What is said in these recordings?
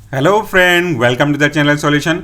Hello friend, welcome to the channel solution.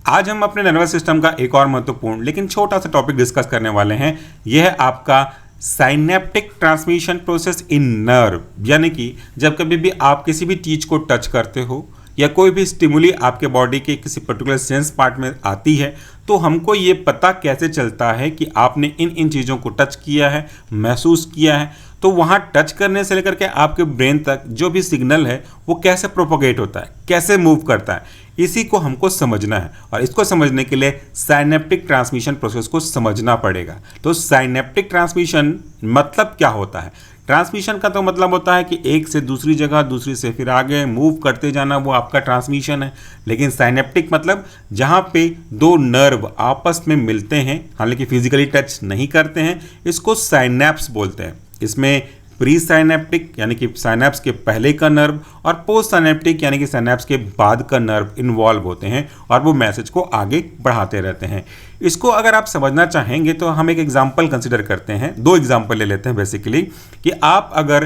आज हम अपने नर्वस सिस्टम का एक और महत्वपूर्ण लेकिन छोटा सा टॉपिक डिस्कस करने वाले हैं। यह है आपका synaptic transmission process in nerve. यानी कि जब कभी भी आप किसी भी चीज को टच करते हो या कोई भी स्टिमुली आपके बॉडी के किसी पर्टिकुलर सेंस पार्ट में आती है, तो हमको ये पता कैसे चलता है कि आपने इन इन चीज़ों को टच किया है, महसूस किया है। तो वहाँ टच करने से लेकर के आपके ब्रेन तक जो भी सिग्नल है वो कैसे प्रोपोगेट होता है, कैसे मूव करता है, इसी को हमको समझना है। और इसको समझने के लिए साइनेप्टिक ट्रांसमिशन प्रोसेस को समझना पड़ेगा। तो साइनेप्टिक ट्रांसमिशन मतलब क्या होता है? ट्रांसमिशन का तो मतलब होता है कि एक से दूसरी जगह, दूसरी से फिर आगे मूव करते जाना, वो आपका ट्रांसमिशन है। लेकिन साइनेप्टिक मतलब जहाँ पे दो नर्व आपस में मिलते हैं, हालांकि फिजिकली टच नहीं करते हैं, इसको साइनेप्स बोलते हैं। इसमें प्री साइनेप्टिक यानी कि साइनेप्स के पहले का नर्व और पोस्ट साइनेप्टिक यानी कि साइनेप्स के बाद का नर्व इन्वॉल्व होते हैं और वो मैसेज को आगे बढ़ाते रहते हैं। इसको अगर आप समझना चाहेंगे तो हम एक एग्जांपल कंसिडर करते हैं, दो एग्जांपल ले लेते हैं बेसिकली। कि आप अगर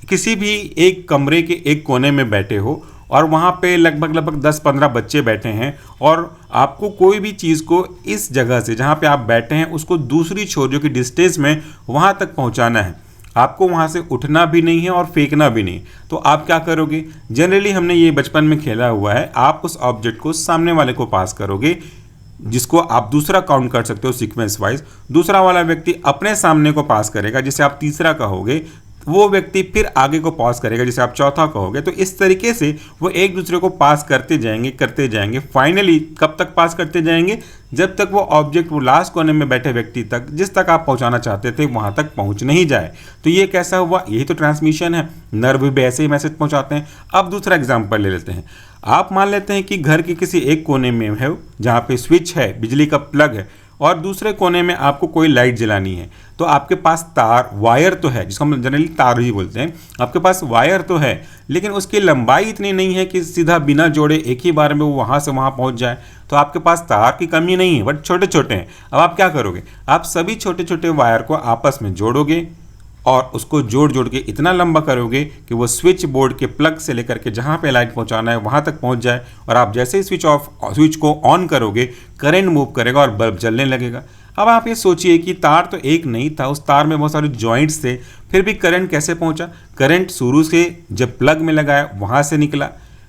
किसी भी एक कमरे के एक कोने में बैठे हो और वहाँ पे लगभग 10-15 बच्चे बैठे हैं और आपको कोई भी चीज़ को इस जगह से जहाँ पे आप बैठे हैं उसको दूसरी छोर जो कि डिस्टेंस में वहाँ तक पहुँचाना है। आपको वहाँ से उठना भी नहीं है और फेंकना भी नहीं। तो आप क्या करोगे? जनरली हमने ये बचपन में खेला हुआ है, आप उस ऑब्जेक्ट को सामने वाले को पास करोगे, जिसको आप दूसरा काउंट कर सकते हो सीक्वेंस वाइज। दूसरा वाला व्यक्ति अपने सामने को पास करेगा, जिसे आप तीसरा कहोगे। वो व्यक्ति फिर आगे को पास करेगा, जिसे आप चौथा कहोगे। तो इस तरीके से वो एक दूसरे को पास करते जाएंगे। फाइनली कब तक पास करते जाएंगे? जब तक वो ऑब्जेक्ट वो लास्ट कोने में बैठे व्यक्ति तक, जिस तक आप पहुंचाना चाहते थे, वहां तक पहुंच नहीं जाए। तो ये कैसा हुआ? यही तो ट्रांसमिशन है। नर्व भी ऐसे ही मैसेज पहुंचाते हैं। अब दूसरा एग्जाम्पल ले लेते हैं। आप मान लेते हैं कि घर के किसी एक कोने में है जहाँ पे स्विच है, बिजली का प्लग है, और दूसरे कोने में आपको कोई लाइट जलानी है। तो आपके पास तार, वायर तो है, जिसको हम जनरली तार ही बोलते हैं। आपके पास वायर तो है, लेकिन उसकी लंबाई इतनी नहीं है कि सीधा बिना जोड़े एक ही बार में वो वहाँ से वहाँ पहुँच जाए। तो आपके पास तार की कमी नहीं है, बट छोटे छोटे हैं। अब आप क्या करोगे? आप सभी छोटे छोटे वायर को आपस में जोड़ोगे और उसको जोड़ जोड़ के इतना लंबा करोगे कि वो स्विच बोर्ड के प्लग से लेकर के जहाँ पे लाइट पहुँचाना है वहाँ तक पहुँच जाए। और आप जैसे ही स्विच को ऑन करोगे, करंट मूव करेगा और बल्ब जलने लगेगा। अब आप ये सोचिए कि तार तो एक नहीं था, उस तार में बहुत सारे जॉइंट्स थे, फिर भी करंट कैसे पहुँचा? करंट शुरू से जब प्लग में लगाया वहाँ से निकला,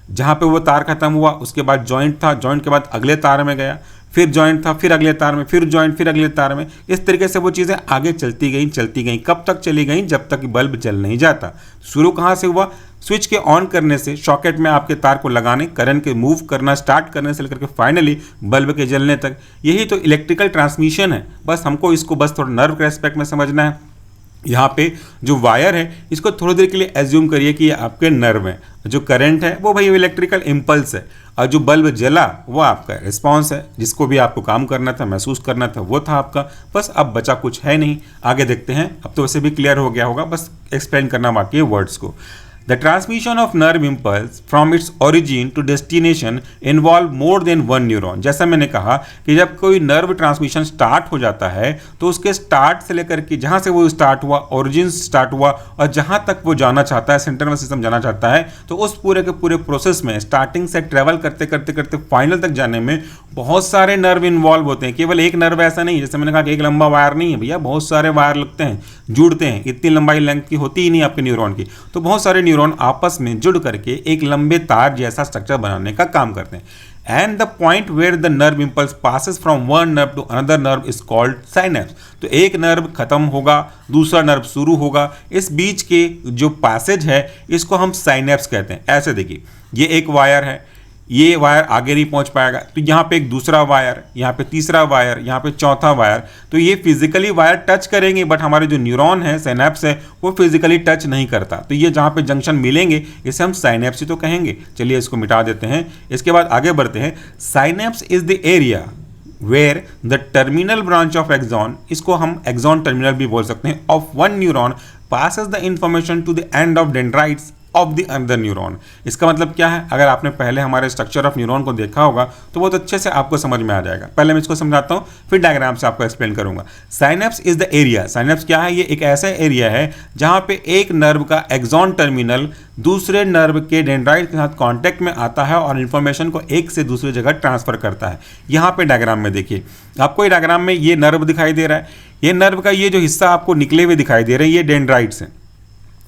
जहाँ पे वो तार खत्म हुआ उसके बाद जॉइंट था, जॉइंट के बाद अगले तार में गया, फिर जॉइंट था, फिर अगले तार में, फिर जॉइंट, फिर अगले तार में। इस तरीके से वो चीज़ें आगे चलती गई। कब तक चली गई? जब तक बल्ब जल नहीं जाता। शुरू कहाँ से हुआ? स्विच के ऑन करने से, सॉकेट में आपके तार को लगाने, करंट के मूव करना स्टार्ट करने से लेकर के फाइनली बल्ब के जलने तक। यही तो इलेक्ट्रिकल ट्रांसमिशन है। बस हमको इसको बस थोड़ा नर्व के एस्पेक्ट में समझना है। यहाँ पे जो वायर है, इसको थोड़ी देर के लिए एज्यूम करिए कि ये आपके नर्व है। जो करंट है वो भाई इलेक्ट्रिकल इम्पल्स है, और जो बल्ब जला वो आपका रिस्पॉन्स है। जिसको भी आपको काम करना था, महसूस करना था, वो था आपका। बस अब बचा कुछ है नहीं। आगे देखते हैं। अब तो वैसे भी क्लियर हो गया होगा, बस एक्सप्लेन करना बाकी है वर्ड्स को। The transmission of nerve impulse from its origin to destination involve more than one neuron। जैसा मैंने कहा कि जब कोई नर्व ट्रांसमिशन स्टार्ट हो जाता है तो उसके स्टार्ट से लेकर के जहाँ से वो स्टार्ट हुआ, ओरिजिन स्टार्ट हुआ, और जहाँ तक वो जाना चाहता है, सेंट्रल नर्वस सिस्टम जाना चाहता है, तो उस पूरे के पूरे प्रोसेस में स्टार्टिंग से ट्रेवल करते करते करते फाइनल तक जाने में बहुत सारे नर्व इन्वॉल्व होते हैं। केवल एक नर्व ऐसा नहीं, जैसे मैंने कहा कि एक लंबा वायर नहीं है भैया, बहुत सारे वायर लगते हैं, जुड़ते हैं। इतनी लंबाई लेंथ की होती ही नहीं आपके न्यूरॉन की। तो बहुत सारे न्यूरॉन आपस में जुड़ करके एक लंबे तार जैसा स्ट्रक्चर बनाने का काम करते हैं। And the point where the nerve impulse passes from one nerve to another nerve is called synapse. तो एक नर्व खत्म होगा, दूसरा नर्व शुरू होगा, इस बीच के जो पैसेज है इसको हम साइनेप्स कहते हैं। ऐसे देखिए, ये एक वायर है, ये वायर आगे नहीं पहुंच पाएगा, तो यहाँ पे एक दूसरा वायर, यहाँ पे तीसरा वायर, यहाँ पे चौथा वायर। तो ये फिजिकली वायर टच करेंगे, बट हमारे जो न्यूरॉन है, साइनेप्स है, वो फिजिकली टच नहीं करता। तो ये जहाँ पे जंक्शन मिलेंगे इसे हम साइनेप्स ही तो कहेंगे। चलिए इसको मिटा देते हैं। इसके बाद आगे बढ़ते हैं। Synapse is the area where the terminal branch of axon, इसको हम एक्सॉन टर्मिनल भी बोल सकते हैं, of one neuron passes the information to the end of dendrites of the another neuron. इसका मतलब क्या है, अगर आपने पहले हमारे स्ट्रक्चर ऑफ न्यूरॉन को देखा होगा तो बहुत अच्छे से आपको समझ में आ जाएगा। पहले मैं इसको समझाता हूँ, फिर डायग्राम से आपको एक्सप्लेन करूंगा। Synapse is the area, synapse क्या है, ये एक ऐसा एरिया है जहां पे एक नर्व का एक्सॉन टर्मिनल दूसरे नर्व के डेंड्राइट के साथ कांटेक्ट में आता है और इंफॉर्मेशन को एक से दूसरी जगह ट्रांसफर करता है। यहाँ पे डायग्राम में देखिए, आपको ये डायग्राम में ये नर्व दिखाई दे रहा है, ये नर्व का ये जो हिस्सा आपको निकले हुए दिखाई दे रहे हैं ये डेंड्राइट्स हैं,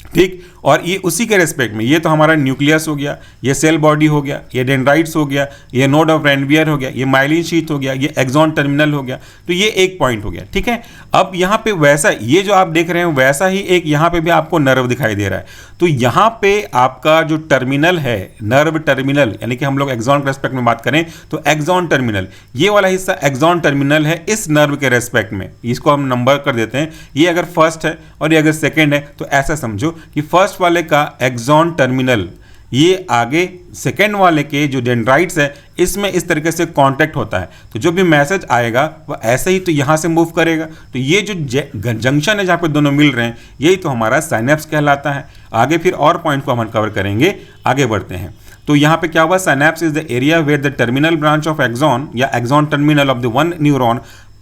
ठीक। और ये उसी के रेस्पेक्ट में, ये तो हमारा न्यूक्लियस हो गया, ये सेल बॉडी हो गया, ये डेंड्राइट्स हो गया, ये नोड ऑफ रेनवियर हो गया, ये माइलिन शीथ हो गया, ये एक्सॉन टर्मिनल हो गया। तो ये एक पॉइंट हो गया, ठीक है। अब यहाँ पे वैसा ये जो आप देख रहे हैं वैसा ही एक यहाँ पे भी आपको नर्व दिखाई दे रहा है। तो यहाँ पे आपका जो टर्मिनल है, नर्व टर्मिनल, यानी कि हम लोग एक्सॉन के रेस्पेक्ट में बात करें तो एक्सॉन टर्मिनल, ये वाला हिस्सा एक्सॉन टर्मिनल है इस नर्व के रेस्पेक्ट में। इसको हम नंबर कर देते हैं, ये अगर फर्स्ट है और ये अगर सेकेंड है तो ऐसा समझो कि फर्स्ट वाले का एक्सॉन टर्मिनल ये आगे सेकेंड वाले के जो डेंड्राइट्स है इसमें इस तरीके से कांटेक्ट होता है। तो जो भी मैसेज आएगा वो ऐसे ही तो यहाँ से मूव करेगा। तो ये जो जंक्शन है जहाँ पे दोनों मिल रहे हैं यही तो हमारा साइनेप्स कहलाता है। आगे फिर और पॉइंट को हम कवर करेंगे, आगे बढ़ते हैं। तो यहाँ पे क्या हुआ, synapse is the area where the terminal branch of axon या axon terminal of the one neuron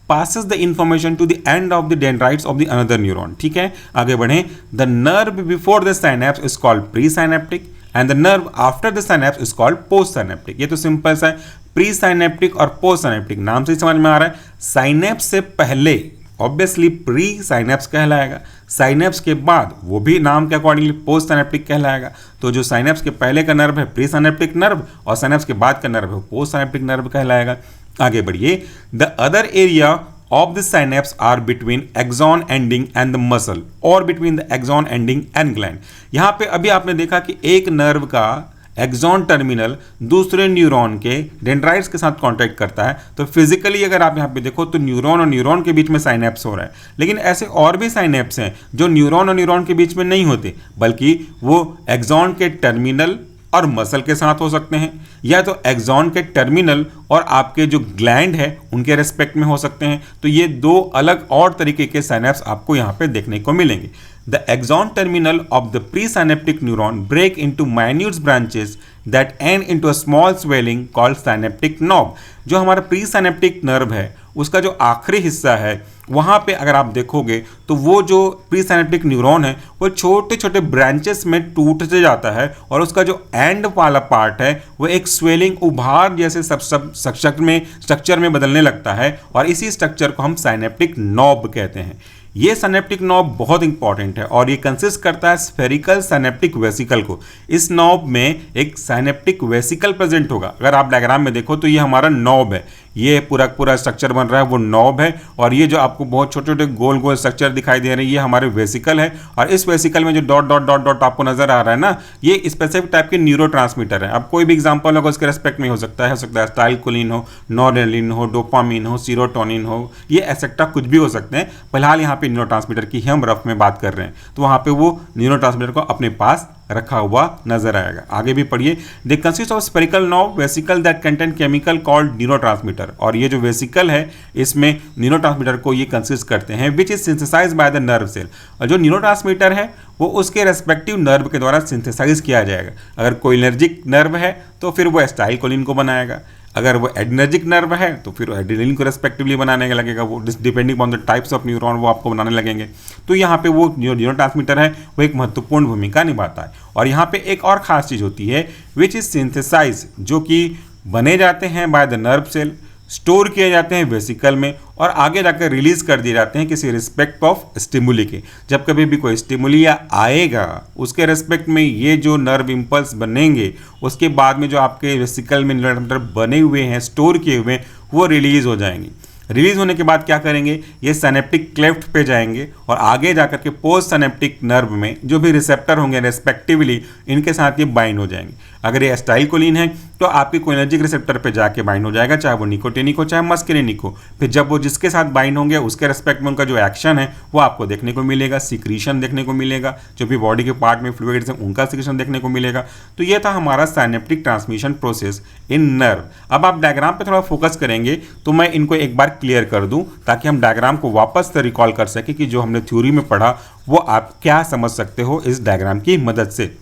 passes the information to the end of the dendrites of the another neuron। ठीक है, आगे बढ़ें। The nerve before the synapse is called presynaptic and the nerve after the synapse is called postsynaptic। ये तो simple सा है, presynaptic और पोस्टसाइनेप्टिक नाम से ही समझ में आ रहा है। साइनेप्स से पहले ऑब्वियसली प्री साइनेप्स कहलाएगा, साइनेप्स के बाद वो भी नाम के अकॉर्डिंगली पोस्ट साइनेप्टिक कहलाएगा। तो जो साइनेप्स के पहले का नर्व है प्री साइनेप्टिक नर्व और साइनेप्स के बाद का नर्व है पोस्ट साइनेप्टिक नर्व कहलाएगा। आगे बढ़िए। The other area of the synapse are between axon ending and the muscle और between the axon ending and gland. यहाँ पे अभी आपने देखा कि एक नर्व का एक्सॉन टर्मिनल दूसरे न्यूरॉन के डेंड्राइट्स के साथ कांटेक्ट करता है। तो फिजिकली अगर आप यहाँ पे देखो तो न्यूरॉन और न्यूरॉन के बीच में साइनेप्स हो रहा है, लेकिन ऐसे और भी साइनेप्स हैं जो न्यूरॉन और न्यूरॉन के बीच में नहीं होते, बल्कि वो एक्सॉन के टर्मिनल और मसल के साथ हो सकते हैं, या तो एक्सॉन के टर्मिनल और आपके जो ग्लैंड है उनके रेस्पेक्ट में हो सकते हैं। तो ये दो अलग और तरीके के साइनेप्स आपको यहाँ पे देखने को मिलेंगे। The axon terminal of the presynaptic neuron break into minute branches that end into a small swelling called synaptic knob। जो हमारा प्रीसाइनेप्टिक नर्व है उसका जो आखिरी हिस्सा है वहाँ पे अगर आप देखोगे तो वो जो प्रीसाइनेप्टिक न्यूरॉन है वो छोटे छोटे ब्रांचेस में टूटते जाता है और उसका जो एंड वाला पार्ट है वो एक स्वेलिंग उभार जैसे सब स्ट्रक्चर में बदलने लगता है और इसी स्ट्रक्चर को हम साइनेप्टिक नॉब कहते हैं। ये साइनेप्टिक नॉब बहुत इंपॉर्टेंट है और ये कंसिस्ट करता है स्फेरिकल साइनेप्टिक वेसिकल को। इस नॉब में एक साइनेप्टिक वेसिकल प्रेजेंट होगा। अगर आप डायग्राम में देखो तो ये हमारा नॉब है, ये पूरा स्ट्रक्चर बन रहा है वो नॉब है, और ये जो आपको बहुत छोटे छोटे गोल गोल स्ट्रक्चर दिखाई दे रहे हैं ये हमारे वेसिकल है। और इस वेसिकल में जो डॉट डॉट डॉट डॉट आपको नजर आ रहा है ना, ये स्पेसिफिक टाइप के न्यूरोट्रांसमीटर है। अब कोई भी एग्जांपल होगा उसके रेस्पेक्ट में हो सकता है एसिटाइलकोलिन हो, नॉरएड्रेनालिन हो, डोपामिन हो, सीरोटोनिन हो, ये एसेक्टा कुछ भी हो सकते हैं। फिलहाल यहाँ पे न्यूरोट्रांसमीटर की हम रफ में बात कर रहे हैं, तो वहाँ पे वो न्यूरोट्रांसमीटर को अपने पास रखा हुआ नजर आएगा। आगे भी पढ़िए। They consist of spherical knob vesicle that contain chemical called neurotransmitter. और ये जो वेसिकल है इसमें न्यूरोट्रांसमीटर को ये कंसिस्ट करते हैं which is synthesised by the nerve cell. और जो न्यूरोट्रांसमीटर है वो उसके रेस्पेक्टिव नर्व के द्वारा सिंथेसाइज किया जाएगा। अगर कोलिनर्जिक नर्व है तो फिर वो एसिटाइलकोलिन को बनाएगा, अगर वो एड्रेनर्जिक नर्व है तो फिर एड्रेनलिन को रेस्पेक्टिवली बनाने लगेगा, वो depending on the types of neuron वो आपको बनाने लगेंगे। तो यहाँ पे वो न्यूरोट्रांसमीटर है वो एक महत्वपूर्ण भूमिका निभाता है। और यहाँ पे एक और खास चीज़ होती है विच इज सिंथेसाइज, जो कि बने जाते हैं by the nerve cell, store किए जाते हैं वेसिकल में और आगे जाकर रिलीज कर दिए जाते हैं किसी रिस्पेक्ट ऑफ स्टिमुली के। जब कभी भी कोई स्टिमुली आएगा उसके रेस्पेक्ट में ये जो नर्व इंपल्स बनेंगे उसके बाद में जो आपके वेसिकल में न्यूरोट्रांसमीटर बने हुए हैं स्टोर किए हुए वो रिलीज हो जाएंगे। रिलीज होने के बाद क्या करेंगे, ये साइनेप्टिक क्लेफ्ट पे जाएंगे और आगे जाकर के पोस्ट साइनेप्टिक नर्व में जो भी रिसेप्टर होंगे रेस्पेक्टिवली इनके साथ ये बाइंड हो जाएंगे। अगर ये एसिटाइलकोलिन है तो आपके कोलिनर्जिक रिसेप्टर पे जाके बाइंड हो जाएगा, चाहे वो निकोटिनिक हो चाहे मस्करिनिक हो। फिर जब वो जिसके साथ बाइंड होंगे उसके रेस्पेक्ट में उनका जो एक्शन है वो आपको देखने को मिलेगा, सिक्रीशन देखने को मिलेगा, जो भी बॉडी के पार्ट में फ्लूइड्स हैं उनका सिक्रीशन देखने को मिलेगा। तो ये था हमारा synaptic transmission process in nerve. अब आप डायग्राम पे थोड़ा फोकस करेंगे तो मैं इनको एक बार क्लियर कर दूं ताकि हम डायग्राम को वापस से रिकॉल कर सके कि जो हमने थ्योरी में पढ़ा वो आप क्या समझ सकते हो इस डायग्राम की मदद से।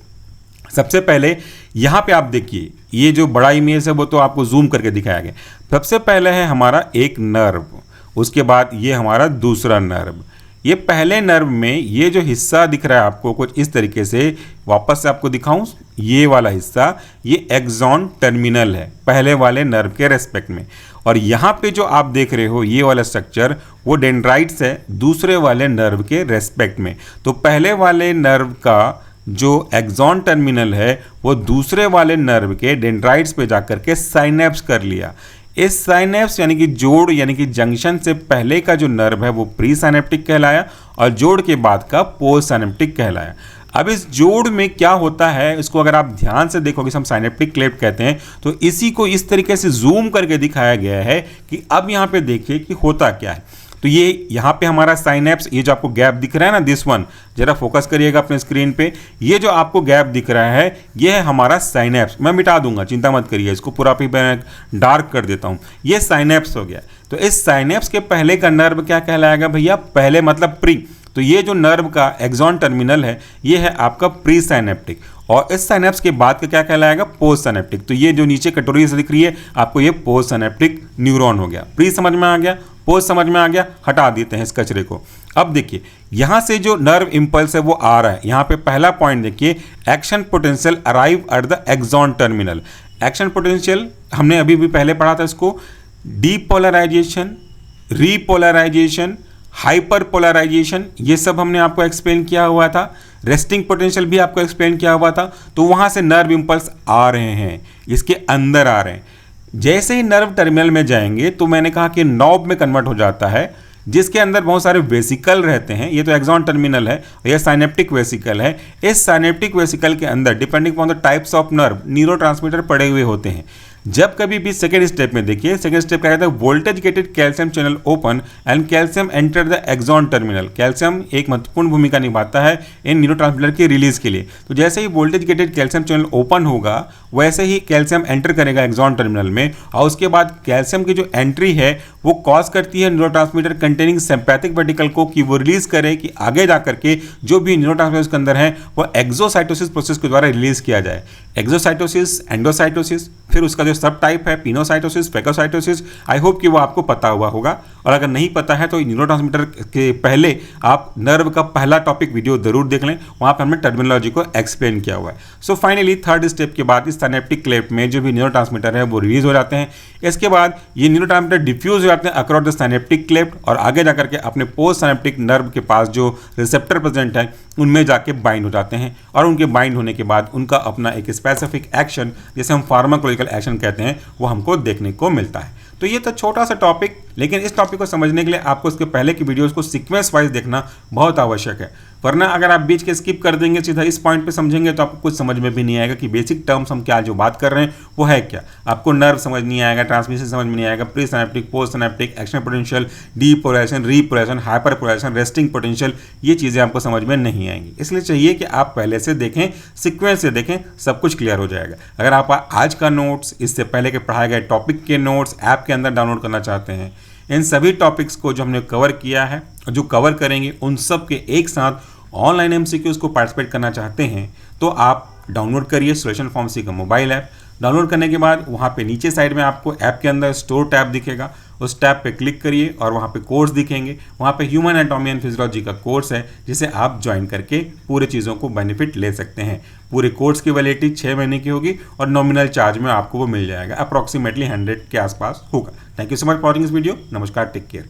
सबसे पहले यहाँ पे आप देखिए, ये जो बड़ा इमेज है वो तो आपको जूम करके दिखाया गया। सबसे पहले है हमारा एक नर्व, उसके बाद ये हमारा दूसरा नर्व। ये पहले नर्व में ये जो हिस्सा दिख रहा है आपको कुछ इस तरीके से, वापस से आपको दिखाऊं, ये वाला हिस्सा ये एक्सॉन टर्मिनल है पहले वाले नर्व के रेस्पेक्ट में। और यहाँ पे जो आप देख रहे हो ये वाला स्ट्रक्चर वो डेंड्राइट्स है दूसरे वाले नर्व के रेस्पेक्ट में। तो पहले वाले नर्व का जो एक्सॉन टर्मिनल है वो दूसरे वाले नर्व के डेंड्राइट्स पे जाकर के साइनेप्स कर लिया। इस साइनेप्स यानी कि जोड़ यानी कि जंक्शन से पहले का जो नर्व है वो प्री साइनेप्टिक कहलाया और जोड़ के बाद का पोस्ट साइनेप्टिक कहलाया। अब इस जोड़ में क्या होता है इसको अगर आप ध्यान से देखोगे, हम साइनेप्टिक क्लेफ्ट कहते हैं, तो इसी को इस तरीके से जूम करके दिखाया गया है कि अब यहाँ पे देखिए कि होता क्या है। तो ये यहाँ पे हमारा साइनेप्स, ये जो आपको गैप दिख रहा है ना, दिस वन, जरा फोकस करिएगा अपने स्क्रीन पे, ये जो आपको गैप दिख रहा है ये है हमारा साइनेप्स। मैं मिटा दूंगा, चिंता मत करिए, इसको पूरा भी मैं डार्क कर देता हूँ। ये साइनेप्स हो गया। तो इस साइनेप्स के पहले का नर्व क्या कहलाएगा भैया, पहले मतलब प्री। तो ये जो नर्व का एक्सॉन टर्मिनल है ये है आपका प्री साइनेप्टिक, और इस साइनेप्स के बाद का क्या कहलाएगा, पोस्ट साइनेप्टिक। तो ये जो नीचे कटोरी से दिख रही है आपको, ये पोस्ट साइनेप्टिक न्यूरॉन हो गया। प्री समझ में आ गया, पोस्ट समझ में आ गया, हटा देते हैं इस कचरे को। अब देखिए यहां से जो नर्व इंपल्स है वो आ रहा है, यहां पे पहला पॉइंट देखिए, action potential arrive at the axon terminal. Action potential हमने अभी भी पहले पढ़ा था इसको, डीपोलराइजेशन, रीपोलराइजेशन, हाइपर पोलराइजेशन, ये सब हमने आपको एक्सप्लेन किया हुआ था। रेस्टिंग पोटेंशियल भी आपको एक्सप्लेन किया हुआ था। तो वहां से नर्व इंपल्स आ रहे हैं, इसके अंदर आ रहे हैं। जैसे ही नर्व टर्मिनल में जाएंगे तो मैंने कहा कि नॉब में कन्वर्ट हो जाता है, जिसके अंदर बहुत सारे वेसिकल रहते हैं। ये तो एक्सॉन टर्मिनल है, यह साइनेप्टिक वेसिकल है। इस साइनेप्टिक वेसिकल के अंदर depending on the types of nerve neurotransmitter पड़े हुए होते हैं। जब कभी भी सेकेंड स्टेप में देखिए, सेकेंड स्टेप क्या कहता है, voltage gated calcium channel open and calcium enter the axon terminal. Calcium एक महत्वपूर्ण भूमिका निभाता है इन न्यूरोट्रांसमीटर के रिलीज के लिए। तो जैसे ही voltage gated calcium channel open होगा वैसे ही कैल्शियम एंटर करेगा एक्सॉन टर्मिनल में, और उसके बाद कैल्शियम की जो एंट्री है वो कॉज करती है न्यूरोट्रांसमीटर कंटेनिंग सिंपैथिक वर्टिकल को कि वो रिलीज करे कि आगे जाकर के जो भी न्यूरोट्रांसमीटर उसके अंदर है वो एक्सोसाइटोसिस प्रोसेस के द्वारा रिलीज किया जाए। एक्सोसाइटोसिस, एंडोसाइटोसिस, फिर उसका जो सब टाइप है पिनोसाइटोसिस, फेकोसाइटोसिस। आई होप कि वो आपको पता हुआ होगा, और अगर नहीं पता है तो न्यूरोट्रांसमीटर के पहले आप नर्व का पहला टॉपिक वीडियो जरूर देख लें, वहाँ पर हमने टर्मिनोलॉजी को एक्सप्लेन किया हुआ है। सो फाइनली थर्ड स्टेप के बाद इस साइनेप्टिक क्लेफ्ट में जो भी न्यूरोट्रांसमीटर है वो रिलीज हो जाते हैं। इसके बाद ये न्यूरोट्रांसमीटर डिफ्यूज हो जाते हैं अक्रॉस द साइनेप्टिक क्लेफ्ट, और आगे जाकर के अपने पोस्ट साइनेप्टिक नर्व के पास जो रिसेप्टर प्रेजेंट है उनमें जाके बाइंड हो जाते हैं, और उनके बाइंड होने के बाद उनका अपना एक स्पेसिफिक एक्शन, जिसे हम फार्माकोलॉजिकल एक्शन कहते हैं, वो हमको देखने को मिलता है। तो ये तो छोटा सा टॉपिक, लेकिन इस टॉपिक को समझने के लिए आपको इसके पहले की वीडियोस को सीक्वेंस वाइज देखना बहुत आवश्यक है, वरना अगर आप बीच के स्किप कर देंगे सीधा इस पॉइंट पे समझेंगे तो आपको कुछ समझ में भी नहीं आएगा कि बेसिक टर्म्स हम क्या जो बात कर रहे हैं वो है क्या। आपको नर्व समझ नहीं आएगा, ट्रांसमिशन समझ में नहीं आएगा, presynaptic, postsynaptic, action potential, depolarisation, repolarisation, hyperpolarisation, resting potential, ये चीज़ें आपको समझ में नहीं आएंगी। इसलिए चाहिए कि आप पहले से देखें, सीक्वेंस से देखें, सब कुछ क्लियर हो जाएगा। अगर आप आज का नोट्स, इससे पहले के पढ़ाए गए टॉपिक के नोट्स ऐप के अंदर डाउनलोड करना चाहते हैं, इन सभी टॉपिक्स को जो हमने कवर किया है और जो कवर करेंगे उन सब के एक साथ ऑनलाइन एमसीक्यूज को पार्टिसिपेट करना चाहते हैं, तो आप डाउनलोड करिए सॉल्यूशन फार्मेसी का मोबाइल ऐप। डाउनलोड करने के बाद वहाँ पे नीचे साइड में आपको ऐप के अंदर स्टोर टैब दिखेगा, उस टैब पे क्लिक करिए और वहाँ पे कोर्स दिखेंगे। वहाँ पे ह्यूमन एनाटॉमी एंड फिजियोलॉजी का कोर्स है, जिसे आप ज्वाइन करके पूरे चीज़ों को बेनिफिट ले सकते हैं। पूरे कोर्स की वैलिडिटी 6 महीने की होगी और नॉमिनल चार्ज में आपको वो मिल जाएगा, अप्रॉक्सीमेटली 100 के आसपास होगा। Thank you so much for watching this video. नमस्कार, टेक केयर।